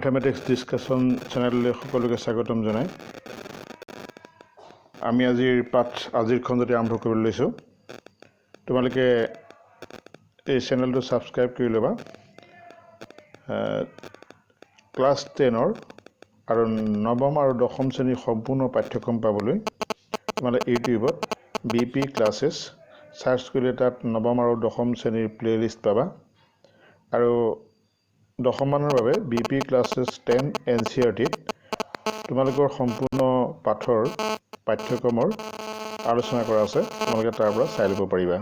Mathematics discussion चैनेलলৈ সকলোকে স্বাগতম জনাই আমি আজিৰ খণ্ডটি আৰম্ভ কৰিব লৈছো তোমালোকে এই চেনেলটো সাবস্ক্ৰাইব কৰি লবা ক্লাস 10 ৰ আৰু নৱম আৰু দশম শ্ৰেণীৰ সম্পূৰ্ণ পাঠ্যক্ৰম পাবলৈ তোমালোকে ইউটিউবত বিপি ক্লাसेस সাৰ্চ কৰিলে তাত নৱম আৰু দশম শ্ৰেণীৰ প্লেলিষ্ট পাবা আৰু দশমানৰ বাবে বিপি ক্লাसेস 10 এনসিআৰটি তোমালোকৰ সম্পূৰ্ণ পাঠৰ পাঠ্যক্ৰমৰ আলোচনা কৰা আছে তোমালোকে তাৰ পৰা চাই ল'ব পাৰিবা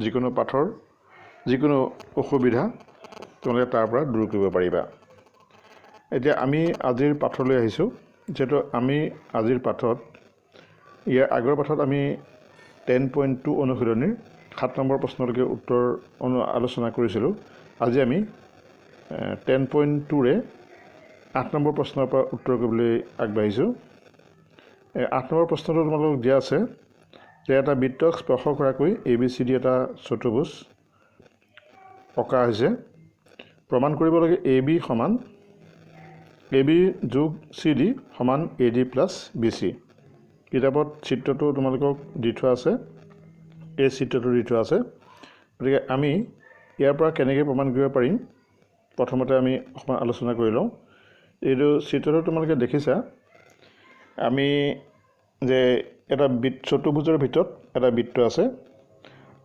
যিকোনো পাঠৰ যিকোনো অসুবিধা তোমালোকে তাৰ পৰা দূৰ কৰিব পাৰিবা এতিয়া আমি আজিৰ পাঠলৈ আহিছো যেটো আমি আজিৰ পাঠত ইয়াৰ আগৰ পাঠত আমি 10.2 অনুশীলনীৰ 7 নম্বৰ প্ৰশ্নলৈকে উত্তৰ আলোচনা কৰিছিলো আজি আমি 10.2 ৰে 8 নম্বৰ প্ৰশ্নৰ পৰা উত্তৰ কৰিবলৈ আগবাঢ়িছো 8 নম্বৰ প্ৰশ্নটো তোমালোকক দিয়া আছে যে এটা বৃত্তক স্পৰ্শ কৰাকৈ ABCD এটা চতুৰ্ভুজ অঁকা হৈছে প্ৰমাণ কৰিব লাগে AB সমান AB যোগ CD সমান AD প্লাস BC কিতাপত চিত্ৰটো তোমালোকক দি থোৱা আছে এই চিত্ৰটো দি থোৱা আছে গতিকে আমি ইয়াৰ পৰা কেনেকৈ প্ৰমাণ কৰিব পাৰিম প্ৰথমতে আমি অকমান আলোচনা কৰি লওঁ এইটো চিত্ৰটো তোমালোকে দেখিছা আমি যে এটা চতুৰ্ভুজৰ ভিতৰত এটা বৃত্ত আছে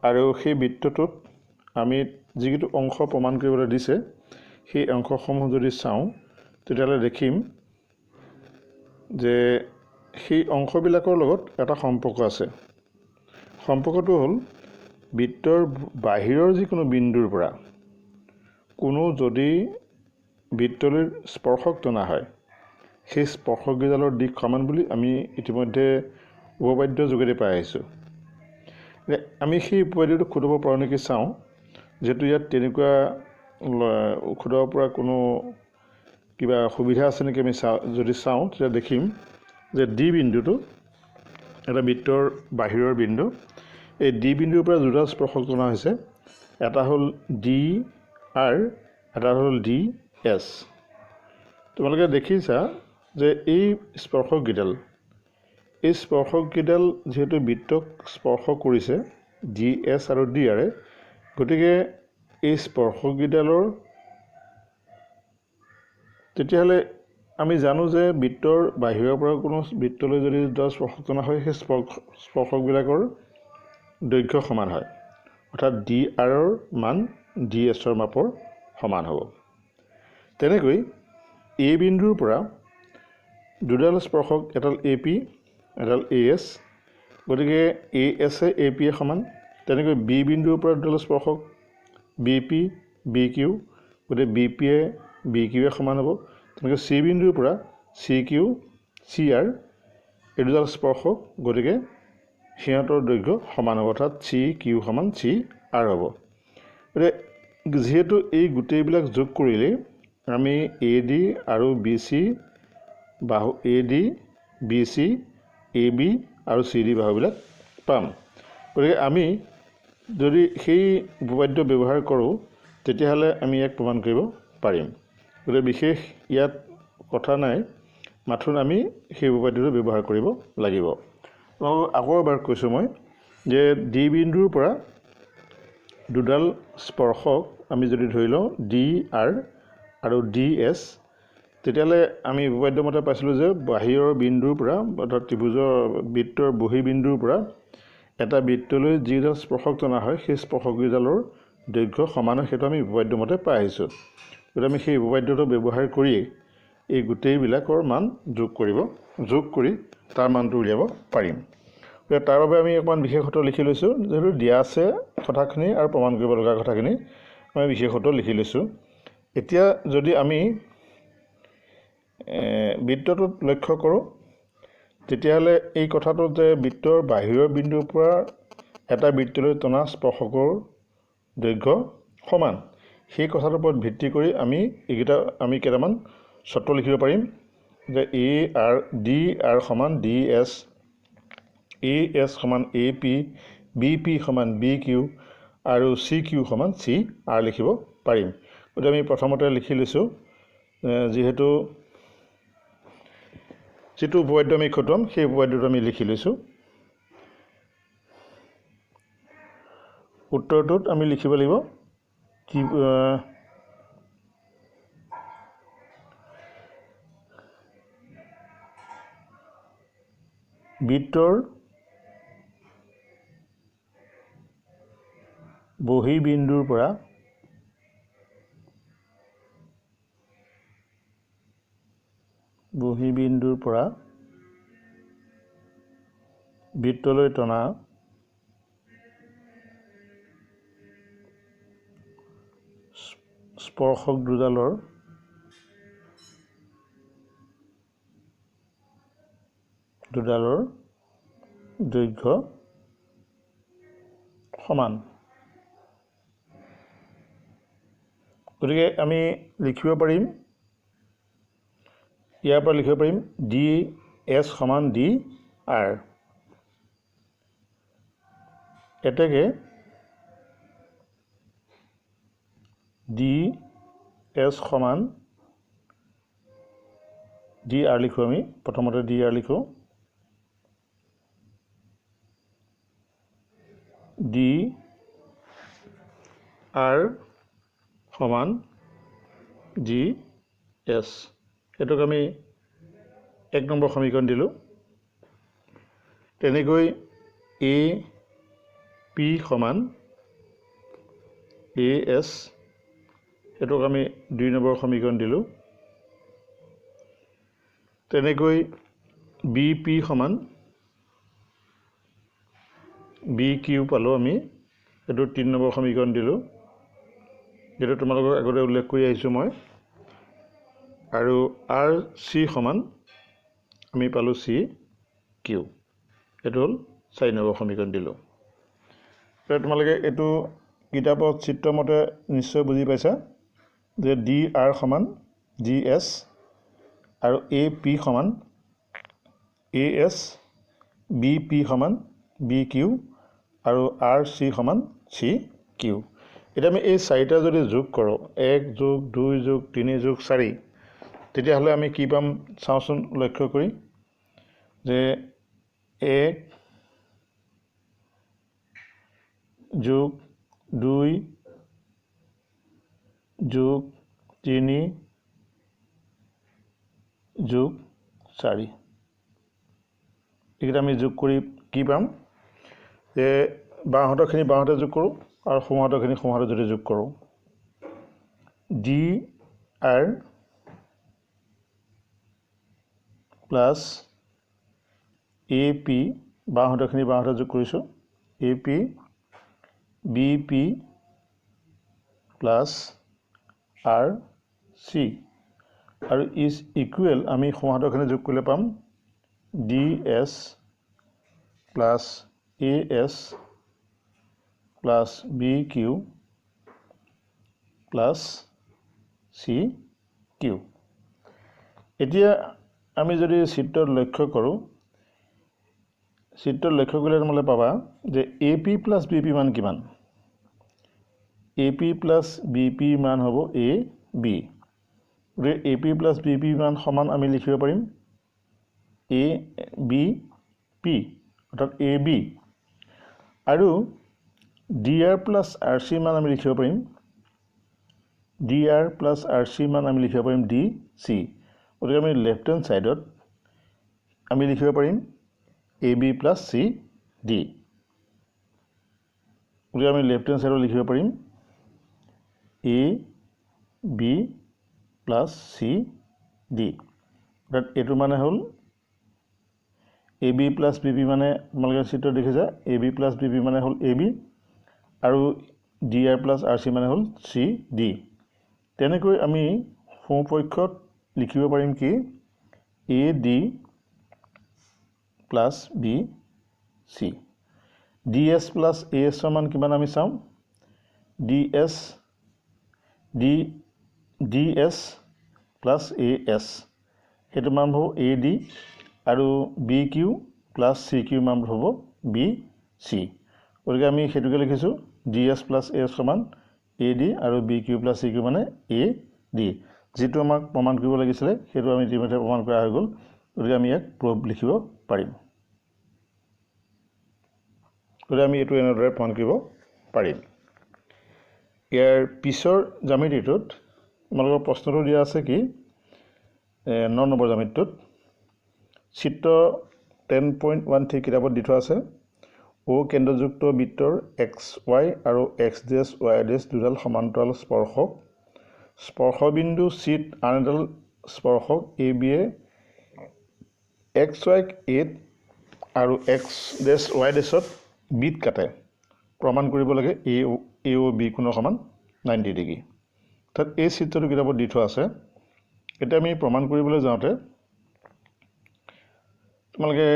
আৰু সেই বৃত্তটোত আমি যিটো অংশ প্ৰমাণ কৰিবলৈ দিছে সেই অংশসমূহ যদি চাওঁ তেতিয়ালে দেখিম যে সেই অংশবিলাকৰ লগত এটা সম্পৰ্ক আছে সম্পৰ্কটো হ'ল বৃত্তৰ বাহিৰৰ যিকোনো বিন্দুৰ পৰা কোনো যদি বৃত্তলৈ স্পৰ্শক টনা হয় সেই স্পৰ্শকগিডালৰ দিশ সমান বুলি আমি ইতিমধ্যে উপপাদ্য যোগেদি পাই আহিছো আমি সেই উপপাদ্যটো খুদাব পাৰো নেকি চাওঁ যেটো ইয়াত তেনেকুৱা খুদাব পৰা কোনো কিবা সুবিধা আছে নেকি আমি যদি চাওঁ তেতিয়া দেখিম যে ডি বিন্দুটো এটা বৃত্তৰ বাহিৰৰ বিন্দু এই ডি বিন্দুৰ পৰা দুটা স্পৰ্শক টনা হৈছে এটা হ'ল ডি আৰ এটা হ'ল ডি এস তোমালোকে দেখিছা যে এই স্পৰ্শকগিডাল যেহেতু বৃত্তক স্পৰ্শ কৰিছে ডি এস আৰু ডি আৰ গতিকে এই স্পৰ্শকগিডালৰ তেতিয়াহলে আমি জানো যে বৃত্তৰ বাহিৰৰ পৰা কোনো বৃত্তলৈ যদি দুটা স্পৰ্শক টনা হয় সেই স্পৰ্শকবিলাকৰ দৈৰ্ঘ্য সমান হয় অৰ্থাৎ ডি আৰৰ মান ডি এছৰ মাপৰ সমান হ'ব তেনেকৈ এ বিন্দুৰ পৰা দুডাল স্পৰ্শক এডাল এপি এডাল এএস গতিকে এএস এ এপি সমান তেনেকৈ বি বিন্দুৰ পৰা দুডাল স্পৰ্শক বিপি বিকিউ গতিকে বিপি এ বিকিউ সমান হ'ব তেনেকৈ সি বিন্দুৰ পৰা সিকিউ সিআৰ এই দুডাল স্পৰ্শক গতিকে সিহঁতৰ দৈৰ্ঘ্য সমান হ'ব অৰ্থাৎ সি কিউ সমান সি আৰ হ'ব যেহেতু এই গোটেইবিলাক যোগ কৰিলে আমি এডি আৰু বিসি বাহু এডি বিসি এবি আৰু সিডি বাহুবিলাক পাম গতিকে আমি যদি সেই উপপাদ্য ব্যৱহাৰ কৰোঁ তেতিয়াহ'লে আমি ইয়াক প্ৰমাণ কৰিব পাৰিম গতিকে বিশেষ ইয়াত কথা নাই মাত্ৰ আমি সেই উপপাদ্যটো ব্যৱহাৰ কৰিব লাগিব আকৌ এবাৰ কৈছোঁ মই যে ডি বিন্দুৰ পৰা দুডাল স্পৰ্শক আমি যদি ধৰি লওঁ ডি আৰ আৰু ডি এছ তেতিয়ালে আমি উপপাদ্য মতে পাইছিলোঁ যে বাহিৰৰ বিন্দুৰ পৰা অৰ্থাৎ ত্ৰিভুজৰ বৃত্তৰ বহিৰ্বিন্দুৰ পৰা এটা বৃত্তলৈ যিডাল স্পৰ্শক টনা হয় সেই স্পৰ্শকগিডালৰ দৈৰ্ঘ্য সমান হয় সেইটো আমি উপপাদ্য মতে পাই আহিছোঁ গতিকে আমি সেই উপপাদ্যটো ব্যৱহাৰ কৰি এই গোটেইবিলাকৰ মান যোগ কৰি তাৰ মানটো উলিয়াব পাৰিম তাৰ বাবে আমি অকমান বিশেষত্ব লিখি লৈছো যেটো দিয়া আছে কথাখিনি আৰু প্ৰমাণ কৰিব লগা কথাখিনি আমি বিশেষত্ব লিখি লৈছো এতিয়া যদি আমি বৃত্তটোত লক্ষ্য কৰোঁ তেতিয়াহ'লে এই কথাটো যে বৃত্তৰ বাহিৰৰ বিন্দুৰ পৰা এটা বৃত্তলৈ টনা স্পৰ্শকৰ দৈৰ্ঘ্য সমান সেই কথাটোৰ ওপৰত ভিত্তি কৰি আমি কেইটামান চৰ্ত লিখিব পাৰিম যে এ আৰ ডি আৰ সমান ডি এছ এ এছ সমান এ পি বি পি সমান বি কিউ আৰু সি কিউ সমান সি আৰ লিখিব পাৰিম গতিকে আমি প্ৰথমতে লিখি লৈছোঁ যেহেতু যেটো উপপাদ্য আমি খটম সেই উপপাদ্যটো আমি লিখি লৈছোঁ উত্তৰটোত আমি লিখিব লাগিব কি বৃত্তৰ বহি বিন্দুৰ পৰা বৃত্তলৈ টনা স্পৰ্শক দুডালৰ দৈৰ্ঘ্য সমান গতিকে আমি লিখিব পাৰিম ইয়াৰ পৰা লিখিব পাৰিম ডি এছ সমান ডি আৰ এতেকে ডি এছ সমান ডি আৰ লিখোঁ আমি প্ৰথমতে ডি আৰ লিখোঁ ডি আৰ সমান জি এছ এটোক আমি 1 নম্বৰ সমীকৰণ দিলোঁ তেনেকৈ এ পি সমান এ এছ এটোক আমি 2 নম্বৰ সমীকৰণ দিলোঁ তেনেকৈ বি পি সমান বি কিউ পালোঁ আমি এটো 3 নম্বৰ সমীকৰণ দিলোঁ যেটো তোমালোকক আগতে উল্লেখ কৰি আহিছোঁ মই আৰু আৰ চি সমান আমি পালোঁ চি কিউ এটো হ'ল 4 নম্বৰ সমীকৰণ দিলোঁ তোমালোকে এটো কিতাপত চিত্ৰমতে নিশ্চয় বুজি পাইছা যে ডি আৰ সমান জি এছ আৰু এ পি সমান এ এছ বি পি সমান বি কিউ আৰু আৰ চি সমান চি কিউ এটা আমি এই চাৰিটা যদি যোগ কৰোঁ 1 যোগ 2 যোগ 3 যোগ 4 তেতিয়াহ'লে আমি কি পাম চাওঁচোন লক্ষ্য কৰি যে 1 যোগ 2 যোগ 3 যোগ 4 এইকেইটা আমি যোগ কৰি কি পাম যে বাঁহাতৰখিনি বাঁহাতে যোগ কৰোঁ আৰু সোঁহাতৰখিনি সোঁহাতে যদি যোগ কৰোঁ D R plus A P বাঁহাতৰখিনি বাঁহাতে যোগ কৰিছোঁ A P B P plus R C আৰু ইজ ইকুৱেল আমি সোঁহাতৰখিনি যোগ কৰিলে পাম D S plus A S plus B Q plus C Q এতিয়া আমি যদি চিত্ৰত লক্ষ্য কৰোঁ চিত্ৰত লক্ষ্য কৰিলে তোমালোকে পাবা যে A P plus B P মান কিমান A P plus B P মান হ'ব এ বি গতিকে A P plus B P মান সমান আমি লিখিব পাৰিম এ বি পি অৰ্থাৎ এ বি আৰু D R plus R C মান আমি লিখিব পাৰিম D R plus R C মান আমি লিখিব পাৰিম ডি চি গতিকে আমি লেফ্ট হেণ্ড ছাইডত আমি লিখিব পাৰিম A B plus C D গতিকে আমি লেফ্ট হেণ্ড ছাইডত লিখিব পাৰিম A B plus C D অৰ্থাৎ এইটো মানে হ'ল A B plus B P মানে তোমালোকে চিত্ৰত দেখিছা A B plus B P মানে হ'ল এ বি আৰু D R plus R C মানে হ'ল চি ডি তেনেকৈ আমি সোঁপক্ষত লিখিব পাৰিম কি A D plus B C D S plus A এছৰ মান কিমান আমি চাওঁ D S plus A S সেইটো মান হ'ব এ ডি আৰু B Q plus C Q মান হ'ব বি চি গতিকে আমি সেইটোকে লিখিছোঁ D S plus A S সমান এ ডি আৰু B Q plus C Q মানে এ ডি যেটো আমাক প্ৰমাণ কৰিব লাগিছিল সেইটো আমি ইতিমধ্যে প্ৰমাণ কৰা হৈ গ'ল গতিকে আমি ইয়াক প্ৰুফ লিখিব পাৰিম গতিকে আমি এটো এনেদৰে প্ৰমাণ কৰিব পাৰিম ইয়াৰ পিছৰ জ্যামিতিটোত তোমালোকৰ প্ৰশ্নটো দিয়া আছে কি 9 নম্বৰ জ্যামিতিটোত চিত্ৰ 10.13 কিতাপত দি থোৱা আছে ও কেন্দ্ৰযুক্ত বৃত্তৰ xy আৰু x' y' দুডাল সমান্তৰাল স্পৰ্শক স্পৰ্শবিন্দু চিত আন এডাল স্পৰ্শক AB এ xy a আৰু x' y' বিত কাটে প্ৰমাণ কৰিব লাগে a ও b কোণৰ সমান 90 ডিগ্ৰী তাত এই চিত্ৰটো কিতাপত দি থোৱা আছে এটা আমি প্ৰমাণ কৰিবলৈ যাওঁতে তোমালোকে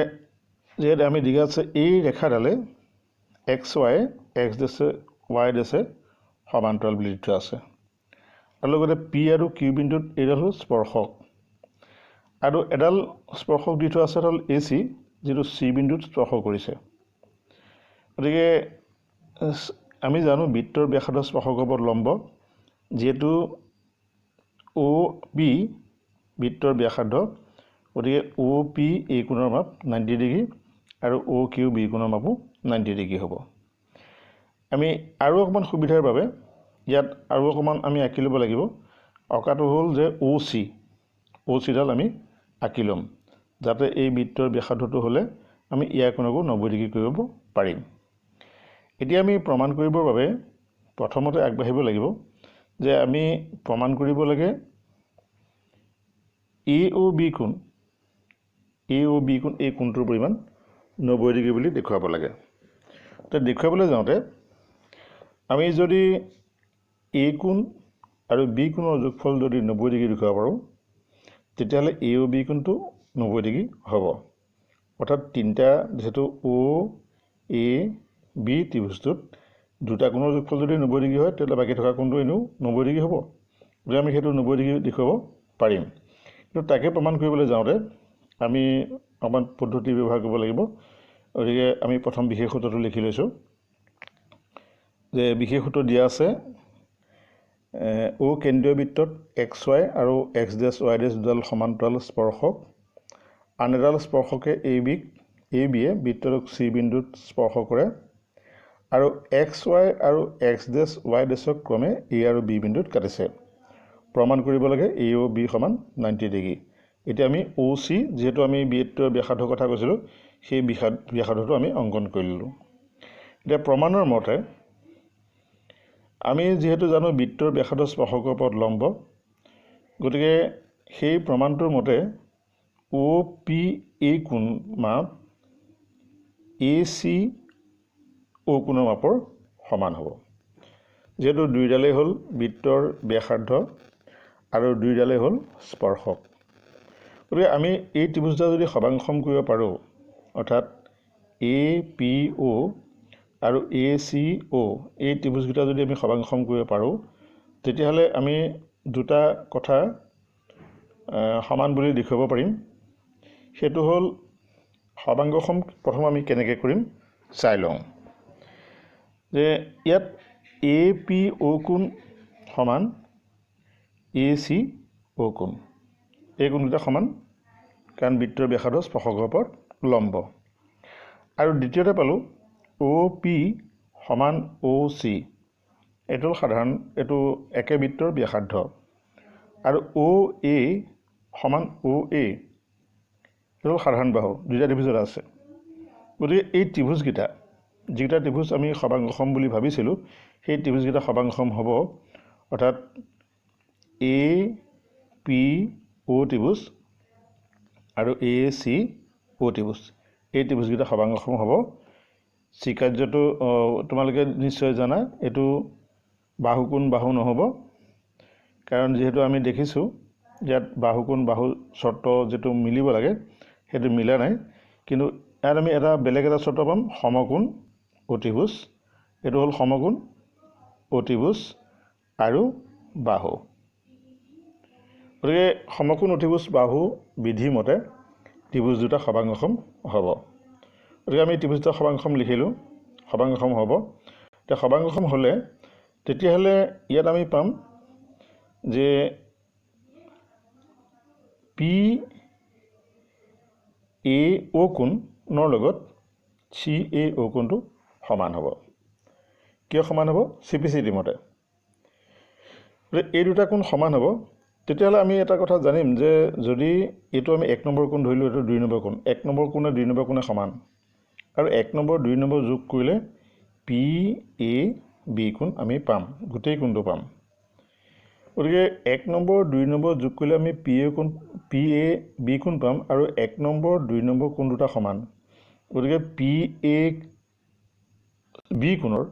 যেহেতু আমি দিগা আছে এই ৰেখাডালে xy x' y' সমান্তৰাল বুলি দি থোৱা আছে আৰু লগতে p আৰু q বিন্দুত এডাল হ'ল স্পৰ্শক আৰু এডাল স্পৰ্শক দি থোৱা আছে হ'ল AC যেটো c বিন্দুত স্পৰ্শ কৰিছে গতিকে আমি জানো বৃত্তৰ ব্যাসাৰ্ধ স্পৰ্শকৰ ওপৰত লম্ব যেটো OB বৃত্তৰ ব্যাসাৰ্ধ গতিকে OP এই কোণৰ মাপ 90 ডিগ্ৰী আৰু OQ B কোণৰ মাপো 90 ডিগ্ৰী হ'ব আমি আৰু অকমান সুবিধাৰ বাবে ইয়াত আৰু অকমান আমি আঁকি ল'ব লাগিব অকাটো হ'ল যে OC ডাল আমি আঁকি ল'ম যাতে এই বৃত্তৰ ব্যাসাৰ্ধটো হ'লে আমি ইয়াৰ কোণকো 90 ডিগ্ৰী কৰিব পাৰিম এতিয়া আমি প্ৰমাণ কৰিবৰ বাবে প্ৰথমতে আগবাঢ়িব লাগিব যে আমি প্ৰমাণ কৰিব লাগে AOB কোণ এই কোণটোৰ পৰিমাণ 90 ডিগ্ৰী বুলি দেখুৱাব লাগে তো দেখুৱাবলৈ যাওঁতে আমি যদি A কোণ আৰু B কোণৰ যোগফল যদি 90 ডিগ্ৰী দেখুৱাব পাৰোঁ তেতিয়াহ'লে AOB কোণটো 90 ডিগ্ৰী হ'ব অৰ্থাৎ তিনিটা যেহেতু OAB ত্ৰিভুজটোত দুটা কোণৰ যোগফল যদি 90 ডিগ্ৰী হয় তেতিয়াহ'লে বাকি থকা কোণটো এনেও 90 ডিগ্ৰী হ'ব গতিকে আমি সেইটো 90 ডিগ্ৰী দেখুৱাব পাৰিম কিন্তু তাকে প্ৰমাণ কৰিবলৈ যাওঁতে আমি অকমান পদ্ধতি ব্যৱহাৰ কৰিব লাগিব গতিকে আমি প্ৰথম বিশেষ সূত্ৰটো লিখি লৈছোঁ যে বিশেষ সূত্ৰ দিয়া আছে ও কেন্দ্ৰীয় বৃত্তত xy আৰু x' y' দুডাল সমান্তৰাল স্পৰ্শক আন এডাল স্পৰ্শকে AB এ বৃত্তৰ C বিন্দুত স্পৰ্শ কৰে আৰু xy আৰু x' ক্ৰমে A আৰু B বিন্দুত কাটিছে প্ৰমাণ কৰিব লাগে AOB সমান 90 ডিগ্ৰী এতিয়া আমি OC যেহেতু আমি বৃত্তৰ ব্যাসাৰ্ধৰ কথা কৈছিলোঁ সেই ব্যাসাৰ্ধটো আমি অংকন কৰি ললোঁ এতিয়া প্ৰমাণৰ মতে আমি যেহেতু জানো বৃত্তৰ ব্যাসাৰ্ধ স্পৰ্শকৰ ওপৰত লম্ব গতিকে সেই প্ৰমাণটোৰ মতে OPA কোণ মাপ ACO কোণৰ মাপৰ সমান হ'ব যেহেতু দুইডালেই হ'ল বৃত্তৰ ব্যাসাৰ্ধ আৰু দুইডালেই হ'ল স্পৰ্শক গতিকে আমি এই ত্ৰিভুজটা যদি সবাংশম কৰিব পাৰোঁ অৰ্থাৎ APO আৰু ACO এই ত্ৰিভুজকেইটা যদি আমি সবাংশম কৰিব পাৰোঁ তেতিয়াহ'লে আমি দুটা কথা সমান বুলি দেখুৱাব পাৰিম সেইটো হ'ল সবাংশম প্ৰথম আমি কেনেকৈ কৰিম চাই লওঁ যে ইয়াত APO কোণ সমান ACO কোণ এই কোণকেইটা সমান কাৰণ বৃত্তৰ ব্যাসাৰ্ধ স্পৰ্শকৰ ওপৰত লম্ব আৰু দ্বিতীয়তে পালোঁ OP সমান OC এইটো সাধাৰণ এইটো একে বৃত্তৰ ব্যাসাৰ্ধ আৰু OA সমান OA এইটো সাধাৰণ বাহু দুইটা ত্ৰিভুজত আছে গতিকে এই ত্ৰিভুজকেইটা যিকেইটা ত্ৰিভুজ আমি সবাংশম বুলি ভাবিছিলোঁ সেই ত্ৰিভুজকেইটা সবাংশম হ'ব অৰ্থাৎ APO ত্ৰিভুজ আৰু ACO ত্ৰিভুজ এই ত্ৰিভুজকেইটা সবাংশম হ'ব চিকাৰ্যটো তোমালোকে নিশ্চয় জানা এইটো বাহুকোণ বাহু নহ'ব কাৰণ যেহেতু আমি দেখিছোঁ ইয়াত বাহুকোণ বাহু চৰ্ত যেটো মিলিব লাগে সেইটো মিলা নাই কিন্তু ইয়াত আমি এটা বেলেগ এটা চৰ্ত পাম সমকোণ অতিভুজ এইটো হ'ল সমকোণ অতিভুজ আৰু বাহু গতিকে সমকোণ অতিভুজ বাহু বিধি মতে ত্ৰিভুজ দুটা সবাংশম হ'ব গতিকে আমি ত্ৰিভুজ দুটা সবাংশম লিখিলোঁ সবাংশম হ'ব এতিয়া সবাংশম হ'লে তেতিয়াহ'লে ইয়াত আমি পাম যে পি এ অ কোণৰ লগত চি এ অ কোণটো সমান হ'ব কিয় সমান হ'ব CPCD মতে এই দুটা কোণ সমান হ'ব তেতিয়াহ'লে আমি এটা কথা জানিম যে যদি এইটো আমি 1 নম্বৰ কোণ ধৰিলোঁ এইটো 2 নম্বৰ কোণ 1 নম্বৰ কোণে 2 নম্বৰ কোণে সমান আৰু 1 নম্বৰ 2 নম্বৰ যোগ কৰিলে পি এ বি কোণ আমি পাম গোটেই কোণটো পাম গতিকে 1 নম্বৰ 2 নম্বৰ যোগ কৰিলে আমি পি এ বি কোণ পাম আৰু 1 নম্বৰ 2 নম্বৰ কোণ দুটা সমান গতিকে পি এ বি কোণৰ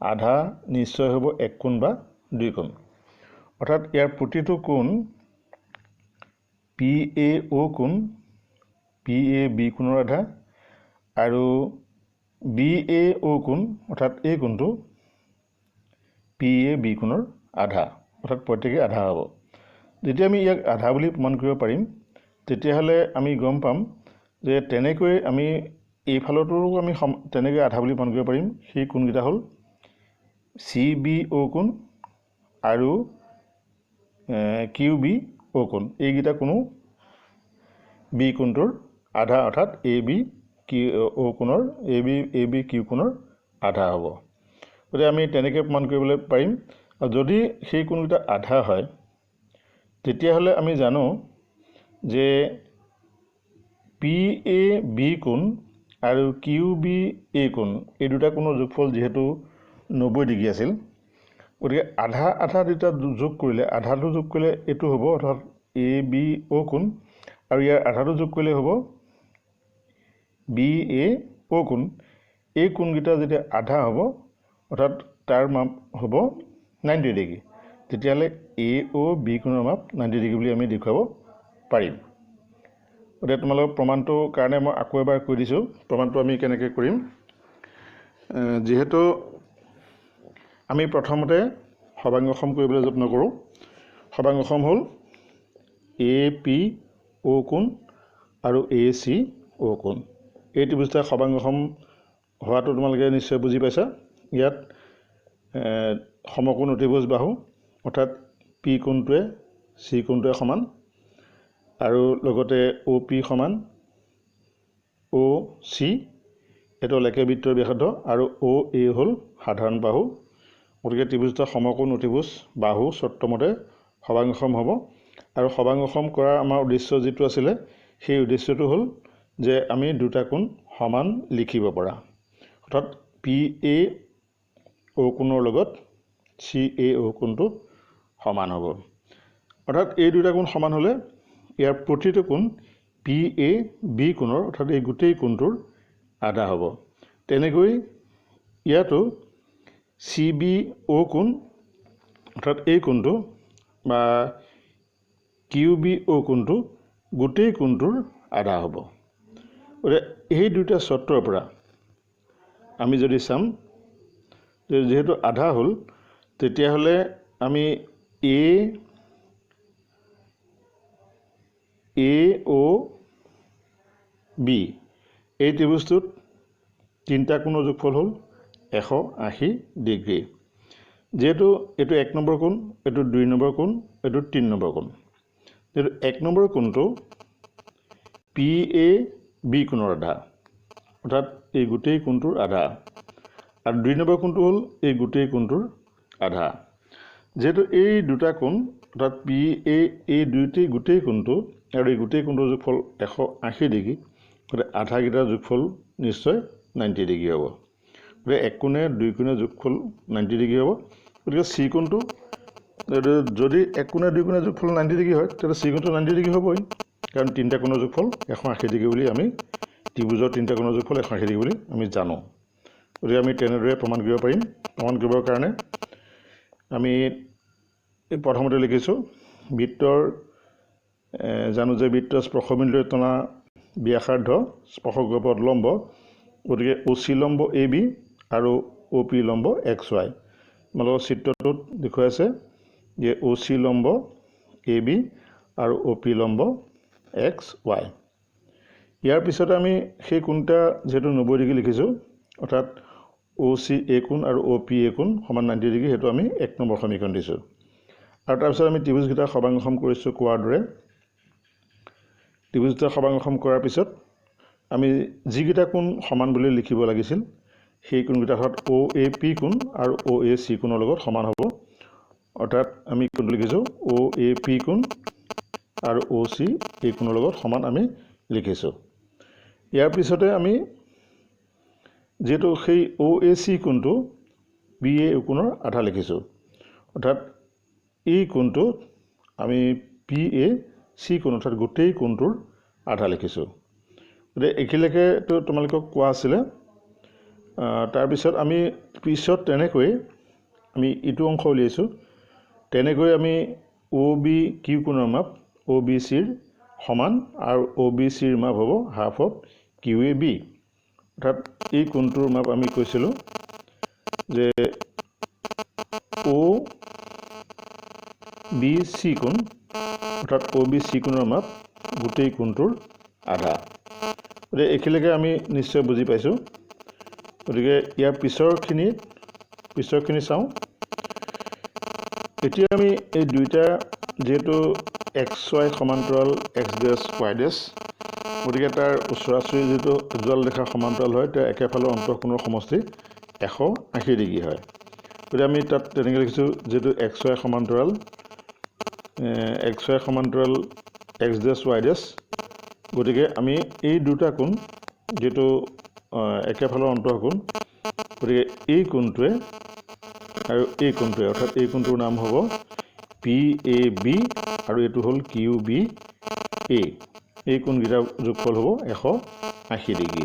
আধা নিশ্চয় হ'ব 1 কোণ বা 2 কোণ অৰ্থাৎ ইয়াৰ প্ৰতিটো কোণ পি এ অ কোণ পি এ বি কোণৰ আধা আৰু বি এ অ কোণ অৰ্থাৎ এই কোণটো পি এ বি কোণৰ আধা অৰ্থাৎ প্ৰত্যেকে আধা হ'ব যেতিয়া আমি ইয়াক আধা বুলি প্ৰমাণ কৰিব পাৰিম তেতিয়াহ'লে আমি গম পাম যে তেনেকৈ আমি এইফালতৰো আমি তেনেকৈ আধা বুলি প্ৰমাণ কৰিব পাৰিম সেই কোণকেইটা হ'ল চি বি অ কোণ আৰু কিউ বি অ কোণ এইকেইটা কোনো বি কোণটোৰ আধা অৰ্থাৎ এ বি কিউ অ কোণৰ এ বি কিউ কোণৰ আধা হ'ব গতিকে আমি তেনেকৈ প্ৰমাণ কৰিবলৈ পাৰিম আৰু যদি সেই কোণকেইটা আধা হয় তেতিয়াহ'লে আমি জানো যে পি এ বি কোণ আৰু কিউ বি এ কোণ এই দুটা কোণৰ যোগফল যিহেতু 90 ডিগ্ৰী আছিল গতিকে আধা আধা দুটা যোগ কৰিলে আধাটো যোগ কৰিলে এইটো হ'ব অৰ্থাৎ এ বি অ কোণ আৰু ইয়াৰ আধাটো যোগ কৰিলে হ'ব বি এ অ কোণ এই কোণকেইটা যেতিয়া আধা হ'ব অৰ্থাৎ তাৰ মাপ হ'ব 90 ডিগ্ৰী তেতিয়াহ'লে এ অ বি কোণৰ মাপ 90 ডিগ্ৰী বুলি আমি দেখুৱাব পাৰিম গতিকে তোমালোকৰ প্ৰমাণটোৰ কাৰণে মই আকৌ এবাৰ কৈ দিছোঁ প্ৰমাণটো আমি কেনেকৈ কৰিম যিহেতু আমি প্ৰথমতে সৰ্বাংগসম কৰিবলৈ যত্ন কৰোঁ সৰ্বাংগসম হ'ল এ পি অ কোণ আৰু এ চি অ কোণ এই ত্ৰিভুজটা সৰ্বাংগসম হোৱাটো তোমালোকে নিশ্চয় বুজি পাইছা ইয়াত সমকোণ অতিভুজ বাহু অৰ্থাৎ পি কোণটোৱে চি কোণটোৱে সমান আৰু লগতে অ' পি সমান অ' চি এইটো লেকে বৃত্তৰ ব্যাসাৰ্ধ আৰু অ' এ হ'ল সাধাৰণ বাহু গতিকে ত্ৰিভুজটা সমকোণ অতিভুজ বাহু চৰ্তমতে সৰ্বাংগসম হ'ব আৰু সৰ্বাংগসম কৰাৰ আমাৰ উদ্দেশ্য যিটো আছিলে সেই উদ্দেশ্যটো হ'ল যে আমি দুটা কোণ সমান লিখিব পৰা অৰ্থাৎ পি এ অ কোণৰ লগত চি এ অ কোণটো সমান হ'ব অৰ্থাৎ এই দুটা কোণ সমান হ'লে ইয়াৰ প্ৰতিটো কোণ পি এ বি কোণৰ অৰ্থাৎ এই গোটেই কোণটোৰ আধা হ'ব তেনেকৈ ইয়াতো চি বি অ কোণ অৰ্থাৎ এই কোণটো বা কিউ বি অ কোণটো গোটেই কোণটোৰ আধা হ'ব গতিকে এই দুটা চৰ্তৰ পৰা আমি যদি চাম যিহেতু আধা হ'ল তেতিয়াহ'লে আমি এ অ বি এই ত্ৰিভুজটোত তিনিটা কোণৰ যোগফল হ'ল 180 ডিগ্ৰী যেহেতু এইটো 1 নম্বৰ কোণ এইটো 2 নম্বৰ কোণ এইটো 3 নম্বৰ কোণ যেহেতু 1 নম্বৰ কোণটো পি এ বি কোণৰ আধা অৰ্থাৎ এই গোটেই কোণটোৰ আধা আৰু 2 নম্বৰ কোণটো হ'ল এই গোটেই কোণটোৰ আধা যেহেতু এই দুটা কোণ অৰ্থাৎ পি এ এই দুইটি গোটেই কোণটো আৰু এই গোটেই কোণটোৰ যোগফল 180 ডিগ্ৰী গতিকে আধাকেইটাৰ যোগফল নিশ্চয় 90 ডিগ্ৰী হ'ব গতিকে 1 কোণে 2 কোণে যোগফল 90 ডিগ্ৰী হ'ব গতিকে চি কোণটো যদি 1 কোণে 2 কোণে যোগফল 90 ডিগ্ৰী হয় তেতিয়া চি কোণটো 90 ডিগ্ৰী হ'বই কাৰণ তিনিটা কোণৰ যোগফল 180 ডিগ্ৰী বুলি আমি ত্ৰিভুজৰ তিনিটা কোণৰ যোগফল 180 ডিগ্ৰী বুলি আমি জানো গতিকে আমি তেনেদৰে প্ৰমাণ কৰিব পাৰিম প্ৰমাণ কৰিবৰ কাৰণে আমি প্ৰথমতে লিখিছোঁ বৃত্তৰ জানো যে বৃত্তৰ স্পৰ্শবিন্দুৰে টনা ব্যাসাৰ্ধ স্পৰ্শকপথ লম্ব গতিকে অ' চি লম্ব এ বি আৰু অ' পি লম্ব এক্স ৱাই তোমালোকৰ চিত্ৰটোত দেখুৱাই আছে যে অ' চি লম্ব এ বি আৰু অ' পি লম্ব এক্স ৱাই ইয়াৰ পিছতে আমি সেই কোণটা যিহেতু 90 ডিগ্ৰী লিখিছোঁ অৰ্থাৎ অ' চি এ কোণ আৰু অ' পি এ কোণ সমান 90 ডিগ্ৰী সেইটো আমি 1 নম্বৰ সমীকৰণ দিছোঁ আৰু তাৰপিছত আমি ত্ৰিভুজকেইটা সৰ্বাংগসম কৰিছোঁ কোৱাৰ দৰে ত্ৰিভুজ দুটা সমাগম কৰাৰ পিছত আমি যিকেইটা কোণ সমান বুলি লিখিব লাগিছিল সেই কোণকেইটা অৰ্থাৎ OAP কোণ আৰু OAC কোণৰ লগত সমান হ'ব। অৰ্থাৎ আমি কোণটো লিখিছোঁ OAP কোণ আৰু OC এই কোণৰ লগত সমান আমি লিখিছোঁ। ইয়াৰ পিছতে আমি যেহেতু সেই OAC কোণটো BA কোণৰ আধা লিখিছোঁ। অৰ্থাৎ এই কোণটো আমি PAC কোণ অৰ্থাৎ গোটেই কোণটোৰ আধা লিখিছোঁ। গতিকে এইখিনিলৈকেতো তোমালোকক কোৱা আছিলে। তাৰপিছত আমি পিছত তেনেকৈ আমি ইটো অংশ উলিয়াইছোঁ। তেনেকৈ আমি OBQ কোণৰ মাপ OBCৰ সমান আৰু OBCৰ মাপ হ'ব হাফ অফ QAB। অৰ্থাৎ এই কোণটোৰ মাপ আমি কৈছিলোঁ যে OBC কোণ অৰ্থাৎ OBC কোণৰ মাপ গোটেই কোণটোৰ আধা। গতিকে এইখিনিলৈকে আমি নিশ্চয় বুজি পাইছোঁ। গতিকে ইয়াৰ পিছৰখিনি চাওঁ। এতিয়া আমি এই দুইটা যিহেতু XY সমান্তৰাল X ডেছ Y ডেছ, গতিকে তাৰ ওচৰাচৰি যিটো উজ্জ্বল ৰেখা সমান্তৰাল হয় তাৰ একেফালৰ অন্তঃকোণৰ সমষ্টি 180 ডিগ্ৰী হয়। গতিকে আমি তাত তেনেকৈ লিখিছোঁ যিহেতু XY সমান্তৰাল X ডেছ Y ডেছ, গতিকে আমি এই দুটা কোণ যিটো একেফালৰ অন্তঃকোণ, গতিকে এই কোণটোৱে আৰু এই কোণটোৱে অৰ্থাৎ এই কোণটোৰ নাম হ'ব PAB আৰু এইটো হ'ল QBA। এই কোণকেইটাৰ যোগফল হ'ব 180 ডিগ্ৰী।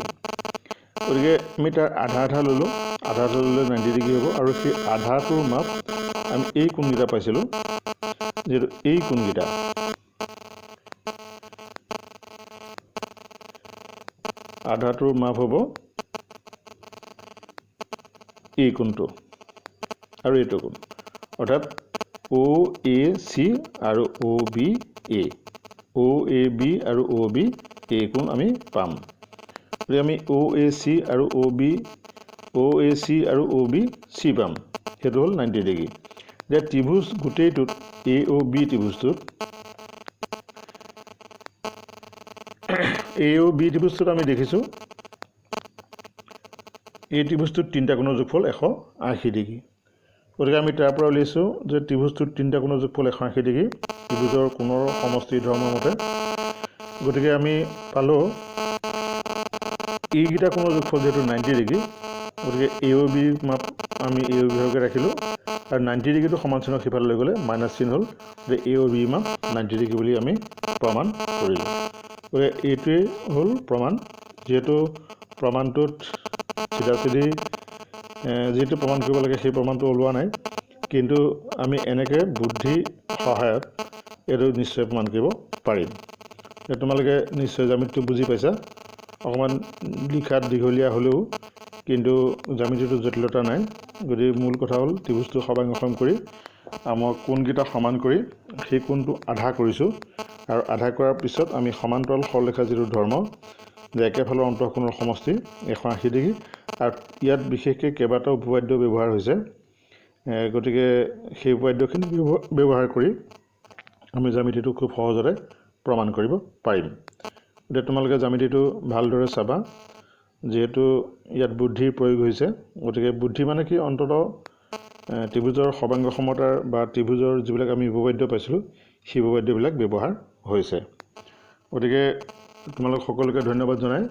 গতিকে আমি তাৰ আধা ল'লোঁ। আধাটো ল'লে 90 ডিগ্ৰী হ'ব আৰু সেই আধাটোৰ মাপ আমি এই কোণকেইটা পাইছিলোঁ। যিহেতু এই কোণকেইটা আধাটোৰ মাপ হ'ব এই কোণটো আৰু এইটো কোণ, অৰ্থাৎ OAC আৰু OBA, OAB আৰু OBA কোণ আমি পাম। গতিকে আমি OAC আৰু OBC পাম, সেইটো হ'ল 90 ডিগ্ৰী। এতিয়া ত্ৰিভুজ গোটেইটোত AOB ত্ৰিভুজটোত আমি দেখিছোঁ এই ত্ৰিভুজটোত তিনিটা কোণৰ যোগফল 180 ডিগ্ৰী। গতিকে আমি তাৰ পৰা উলিয়াইছোঁ যে ত্ৰিভুজটোত তিনিটা কোণৰ যোগফল 180 ডিগ্ৰী ত্ৰিভুজৰ কোণৰ সমষ্টি ধৰ্মৰ মতে। গতিকে আমি পালোঁ এইকেইটা কোণৰ যোগফল যিহেতু 90 ডিগ্ৰী, গতিকে AOB মাপ আমি AOB ভাগে ৰাখিলোঁ আৰু 90 ডিগ্ৰীটো সমান চিহ্ন সিফালে লৈ গ'লে মাইনাছ চিহ্ন হ'ল, যে AOB মাপ 90 ডিগ্ৰী বুলি আমি প্ৰমাণ কৰিলোঁ। গতিকে এইটোৱেই হ'ল প্ৰমাণ। যিহেতু প্ৰমাণটোত চিধাচিধি যিটো প্ৰমাণ কৰিব লাগে সেই প্ৰমাণটো ওলোৱা নাই, কিন্তু আমি এনেকৈ বুদ্ধিৰ সহায়ত এইটো নিশ্চয় প্ৰমাণ কৰিব পাৰিম। তোমালোকে নিশ্চয় জ্যামিতিটো বুজি পাইছা। অকণমান লিখাত দীঘলীয়া হ'লেও কিন্তু জ্যামিতিটোৰ জটিলতা নাই। গতিকে মূল কথা হ'ল ত্ৰিভুজটো সমাগম কৰি আমাৰ কোণকেইটা সমান কৰি সেই কোণটো আধা কৰিছোঁ আৰু আধা কৰাৰ পিছত আমি সমান্তৰাল সৰলৰেখাৰ যিটো ধৰ্ম যে একেফালৰ অন্তঃকোণৰ সমষ্টি 180 ডিগ্ৰী আৰু ইয়াত বিশেষকৈ কেইবাটাও উপপাদ্য ব্যৱহাৰ হৈছে। গতিকে সেই উপপাদ্যখিনি ব্যৱহাৰ কৰি আমি জ্যামিতিটো খুব সহজতে প্ৰমাণ কৰিব পাৰিম। গতিকে তোমালোকে জ্যামিতিটো ভালদৰে চাবা। যিহেতু ইয়াত বুদ্ধিৰ প্ৰয়োগ হৈছে, গতিকে বুদ্ধি মানে কি, অন্ততঃ ত্ৰিভুজৰ সৰ্বাংগ সমতাৰ বা ত্ৰিভুজৰ যিবিলাক আমি উপপাদ্য পাইছিলোঁ সেই উপপাদ্যবিলাক ব্যৱহাৰ হৈছে। গতিকে তোমালোক সকলোকে ধন্যবাদ জনাই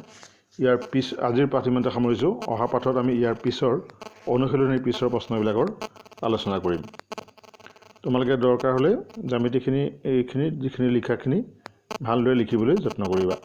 আজিৰ পাঠ ইমানতে সামৰিছোঁ। অহা পাঠত আমি ইয়াৰ পিছৰ অনুশীলনীৰ পিছৰ প্ৰশ্নবিলাকৰ আলোচনা কৰিম। তোমালোকে দৰকাৰ হ'লে জ্যামিতিখিনি যিখিনি লিখাখিনি ভালদৰে লিখিবলৈ যত্ন কৰিবা।